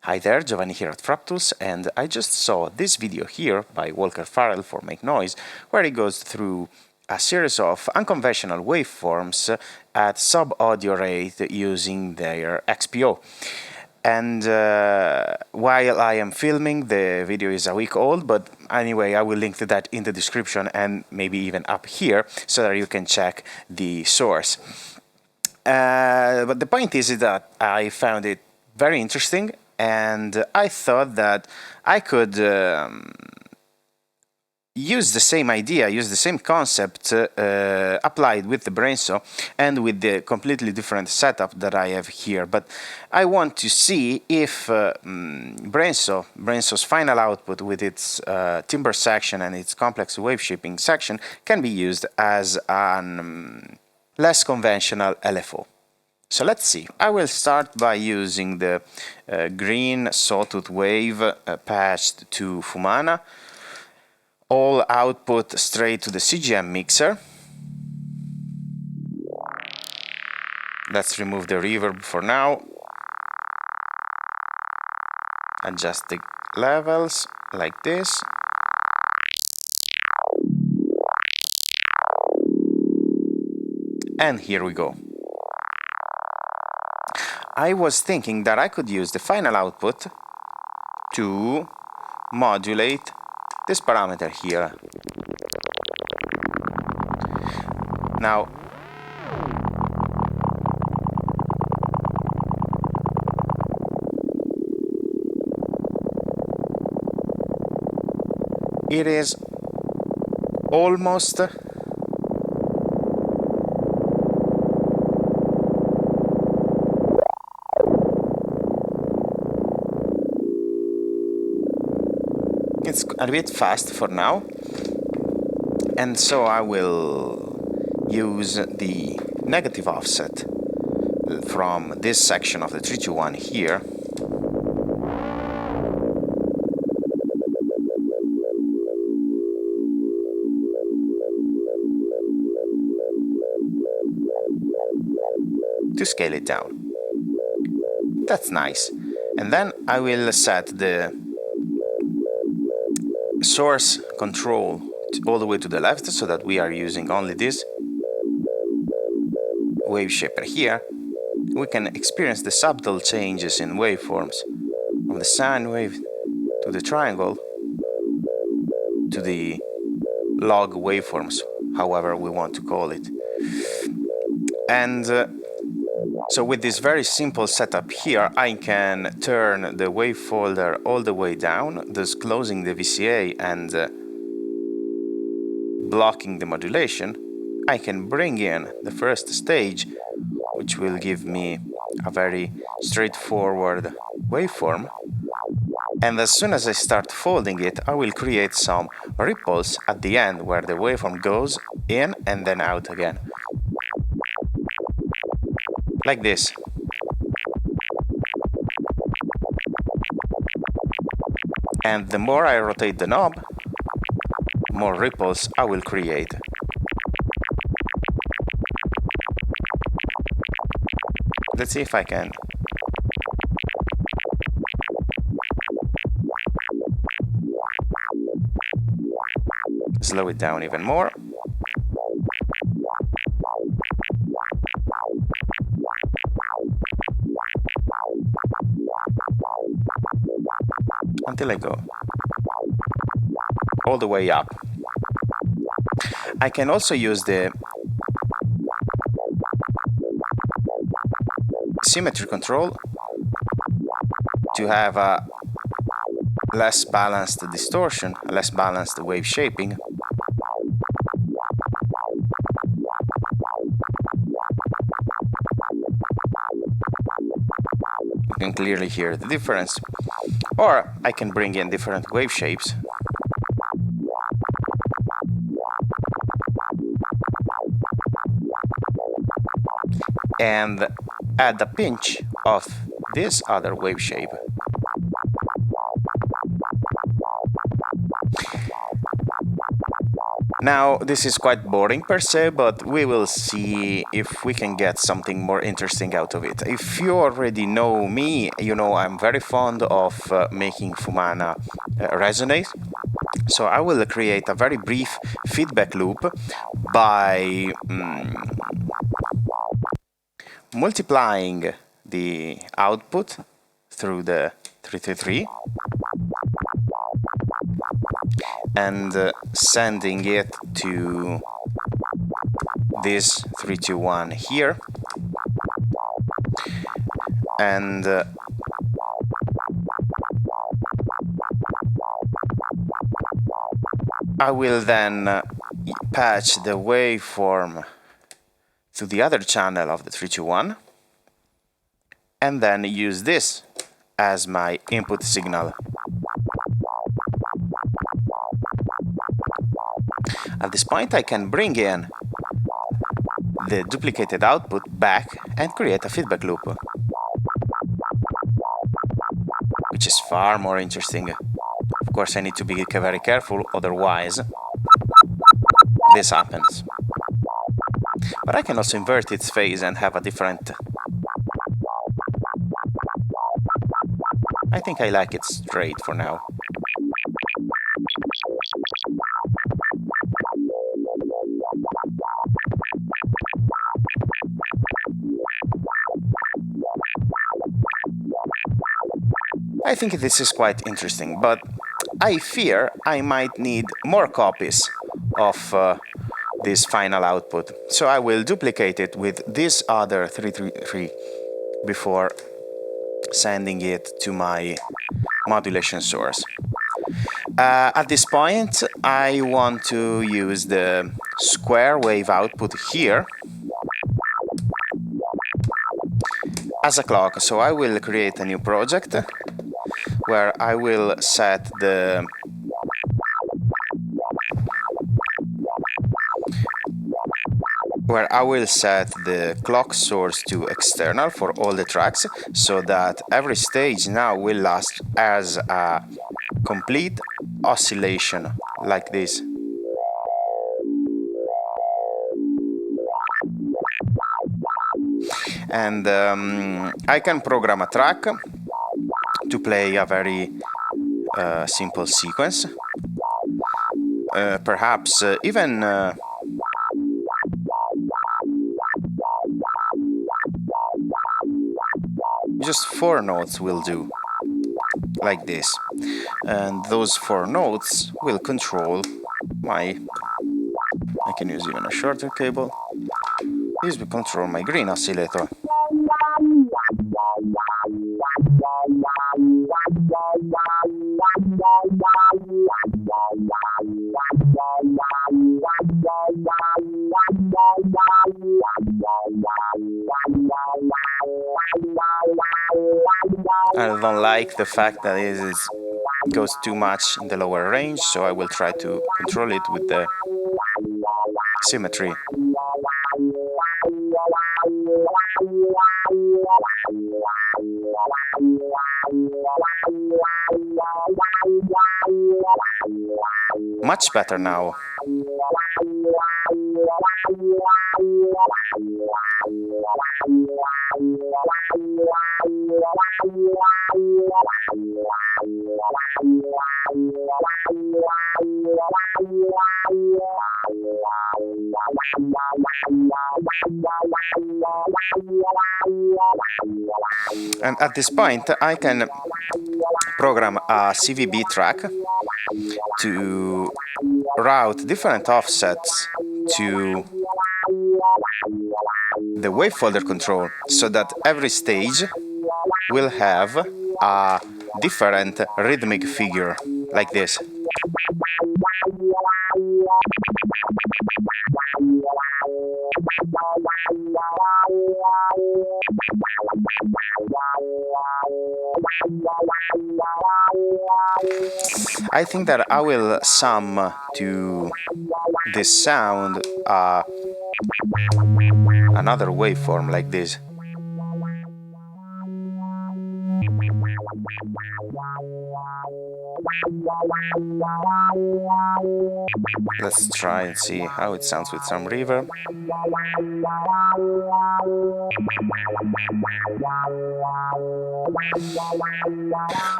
Hi there, Giovanni here at Fractals, and I just saw this video here by Walker Farrell for Make Noise, where he goes through a series of unconventional waveforms at sub-audio rate using their XPO. And while I am filming, the video is a week old, but anyway, I will link to that in the description and maybe even up here so that you can check the source. But the point is that I found it very interesting, and I thought that I could use the same idea, use the same concept applied with the BRENSO and with the completely different setup that I have here. But I want to see if BRENSO's final output with its timbre section and its complex wave shaping section can be used as an less conventional LFO. So let's see. I will start by using the green sawtooth wave patched to FUMANA. All output straight to the CGM mixer. Let's remove the reverb for now. Adjust the levels like this. And here we go. I was thinking that I could use the final output to modulate this parameter here. Now, it is almost it's a bit fast for now, and so I will use the negative offset from this section of the 321 here to scale it down. That's nice. And then I will set the source control all the way to the left so that we are using only this wave shaper here. We can experience the subtle changes in waveforms from the sine wave to the triangle to the log waveforms, however we want to call it. And so with this very simple setup here, I can turn the wave folder all the way down, thus closing the VCA and blocking the modulation. I can bring in the first stage, which will give me a very straightforward waveform. And as soon as I start folding it, I will create some ripples at the end where the waveform goes in and then out again. Like this. And the more I rotate the knob, more ripples I will create. Let's see if I can slow it down even more. Until I go all the way up. I can also use the symmetry control to have a less balanced distortion, a less balanced wave shaping. You can clearly hear the difference. Or I can bring in different wave shapes. And add a pinch of this other wave shape. Now, this is quite boring per se, but we will see if we can get something more interesting out of it. If you already know me, you know I'm very fond of making FUMANA resonate. So I will create a very brief feedback loop by multiplying the output through the 333 and sending it to this 321 here, and I will then patch the waveform to the other channel of the 321 and then use this as my input signal. At this point I can bring in the duplicated output back and create a feedback loop, which is far more interesting. Of course I need to be very careful, otherwise this happens. But I can also invert its phase and have a different... I think I like it straight for now. I think this is quite interesting, but I fear I might need more copies of this final output. So I will duplicate it with this other 333 before sending it to my modulation source. At this point, I want to use the square wave output here as a clock. So I will create a new project where I will set the clock source to external for all the tracks, so that every stage now will last as a complete oscillation like this. And I can program a track to play a very simple sequence, perhaps even just 4 notes will do, like this, and those 4 notes will control my... I can use even a shorter cable. This will control my green oscillator. I don't like the fact that it goes too much in the lower range, so I will try to control it with the symmetry. Much better now. And at this point, I can program a CVB track to route different offsets to the wave folder control, so that every stage will have a different rhythmic figure, like this. I think that I will sum to this sound another waveform like this. Let's try and see how it sounds with some reverb.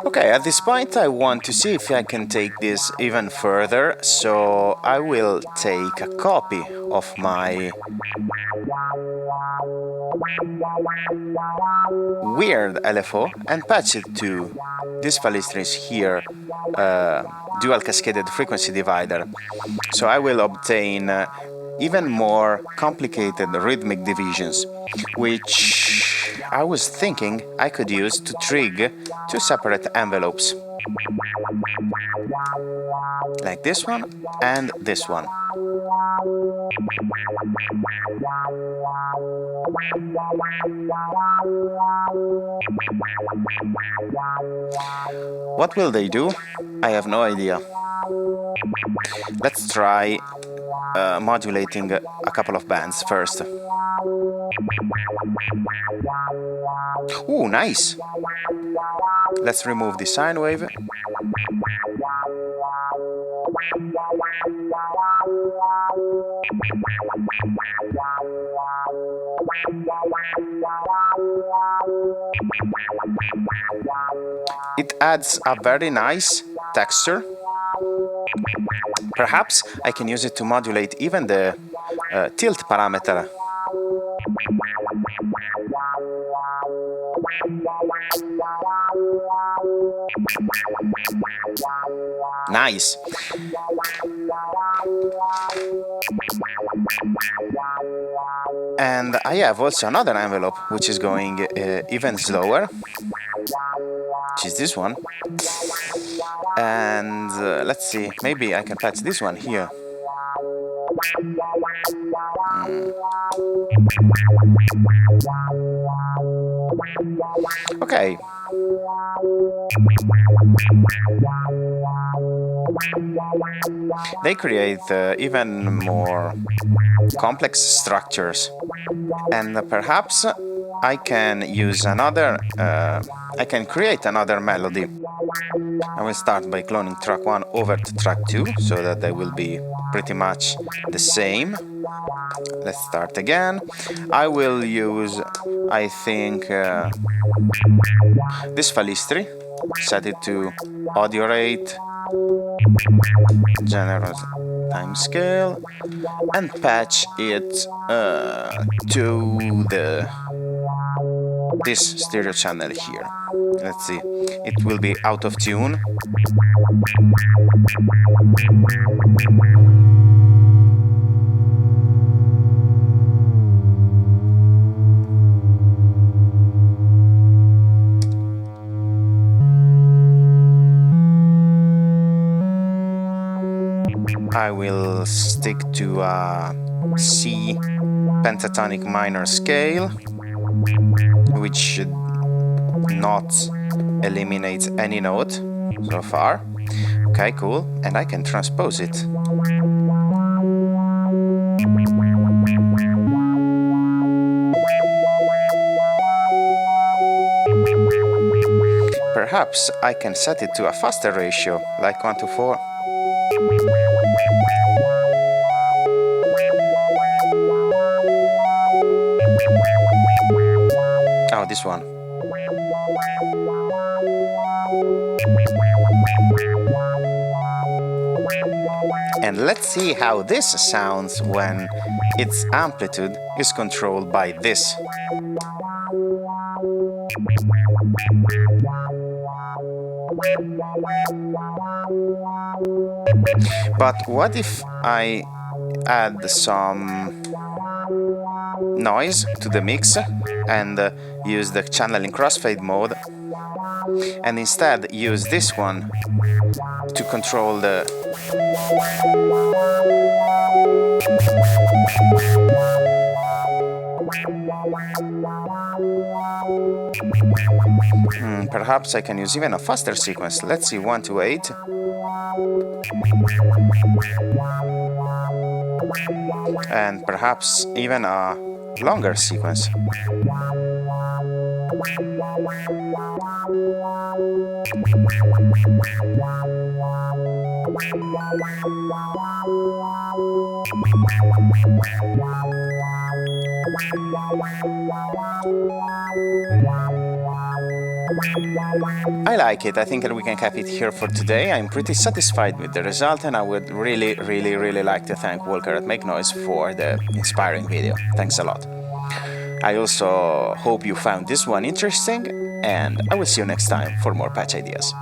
Okay, at this point I want to see if I can take this even further, so I will take a copy of my weird LFO and patch it to this FALISTRI's here dual cascaded frequency divider. So I will obtain even more complicated rhythmic divisions, which I was thinking I could use to trig two separate envelopes, like this one and this one. What will they do? I have no idea. Let's try modulating a couple of bands first. Ooh, nice! Let's remove the sine wave. It adds a very nice texture. Perhaps I can use it to modulate even the tilt parameter. Nice! And I have also another envelope which is going even slower, which is this one. And let's see, maybe I can patch this one here. Okay. They create even more complex structures, and perhaps I can use another, I can create another melody. I will start by cloning track 1 over to track 2, so that they will be pretty much the same. Let's start again. I will use, I think, this FALISTRI, set it to audio rate, generous time scale, and patch it to this stereo channel here. Let's see, it will be out of tune. I will stick to a C pentatonic minor scale, which should not eliminate any note so far. Okay, cool. And I can transpose it. Perhaps I can set it to a faster ratio, like 1:4. Oh, this one. And let's see how this sounds when its amplitude is controlled by this. But what if I add some noise to the mix and use the channeling crossfade mode, and instead use this one to control the perhaps I can use even a faster sequence. Let's see, 1 to 8. And perhaps even a longer sequence. I like it. I think that we can cap it here for today. I'm pretty satisfied with the result, and I would really like to thank Walker at Make Noise for the inspiring video. Thanks a lot. I also hope you found this one interesting, and I will see you next time for more patch ideas.